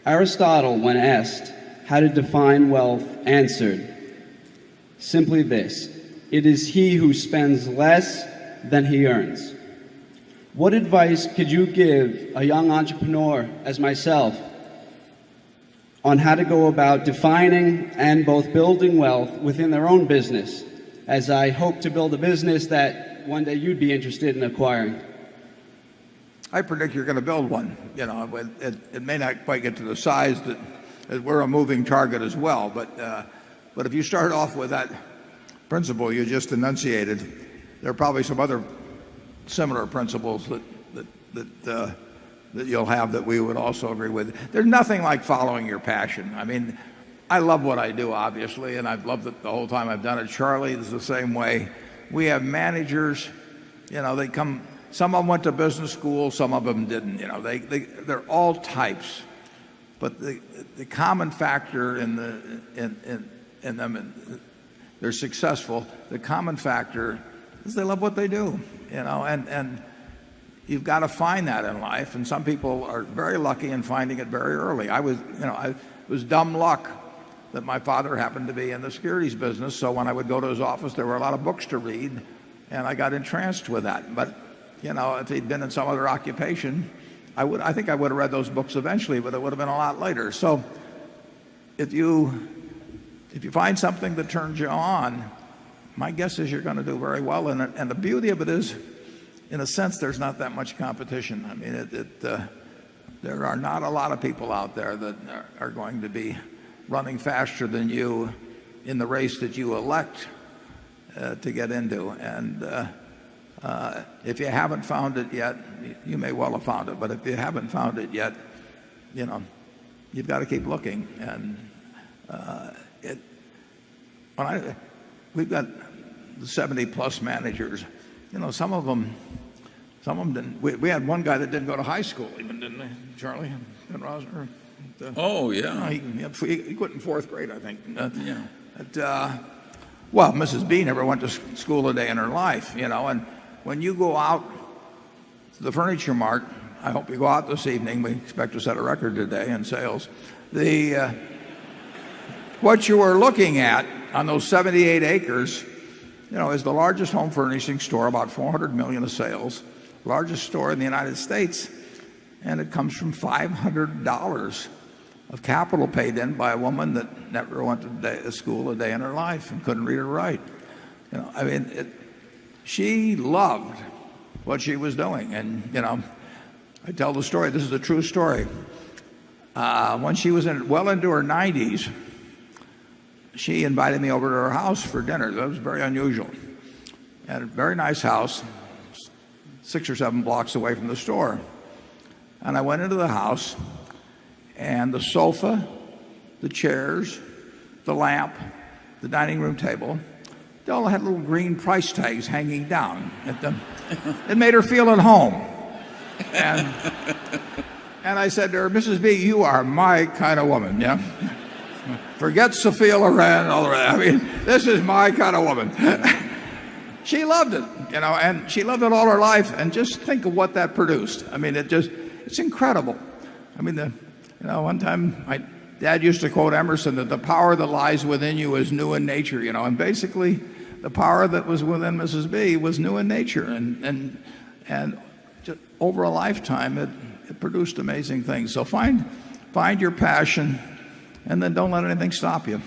Aristotle, when asked how to define wealth, answered simply this: it is he who spends less than he earns. What advice could you give a young entrepreneur as myself on how to go about defining and both building wealth within their own business, as I hope to build a business that one day you'd be interested in acquiring? I predict you're going to build one. You know, it may not quite get to the size that we're a moving target as well. But if you start off with that principle you just enunciated, there are probably some other similar principles that you'll have that we would also agree with. There's nothing like following your passion. I mean, I love what I do, obviously, and I've loved it the whole time I've done it. Charlie is the same way. We have managers, you know, they come. Some of them went to business school, some of them didn't. You know, they're all types, but the common factor in them, they're successful. The common factor is they love what they do. You know, and you've got to find that in life. And some people are very lucky in finding it very early. I was dumb luck that my father happened to be in the securities business. So when I would go to his office, there were a lot of books to read, and I got entranced with that. But you know, if he'd been in some other occupation, I think I would have read those books eventually, but it would have been a lot later. So if you find something that turns you on, my guess is you're going to do very well in it. And the beauty of it is, in a sense, there's not that much competition. I mean, there are not a lot of people out there that are going to be running faster than you in the race that you elect to get into. And if you haven't found it yet, you may well have found it. But if you haven't found it yet, you know, you've got to keep looking. And we've got 70-plus managers. You know, some of them didn't. We had one guy that didn't go to high school even, didn't he, Charlie and Rosner? Oh, yeah. He quit in fourth grade, I think. Yeah. Well, Mrs. B never went to school a day in her life, you know. And when you go out to the Furniture Mart, I hope you go out this evening. We expect to set a record today in sales. What you are looking at on those 78 acres, you know, is the largest home furnishing store, about 400 million of sales, largest store in the United States, and it comes from $500 of capital paid in by a woman that never went to school a day in her life and couldn't read or write. You know, I mean, she loved what she was doing, and you know, I tell the story. This is a true story. When she was well into her 90s, she invited me over to her house for dinner. That was very unusual. At a very nice house, 6 or 7 blocks away from the store. And I went into the house, and the sofa, the chairs, the lamp, the dining room table, they all had little green price tags hanging down at them. It made her feel at home. And I said to her, Mrs. B, you are my kind of woman, yeah? Forget Sophia Loren and all the rest. I mean, this is my kind of woman. She loved it, you know, and she loved it all her life. And just think of what that produced. I mean, it's incredible. I mean, one time my dad used to quote Emerson that the power that lies within you is new in nature, you know, and basically the power that was within Mrs. B was new in nature. And just over a lifetime, it produced amazing things. So find your passion. And then don't let anything stop you.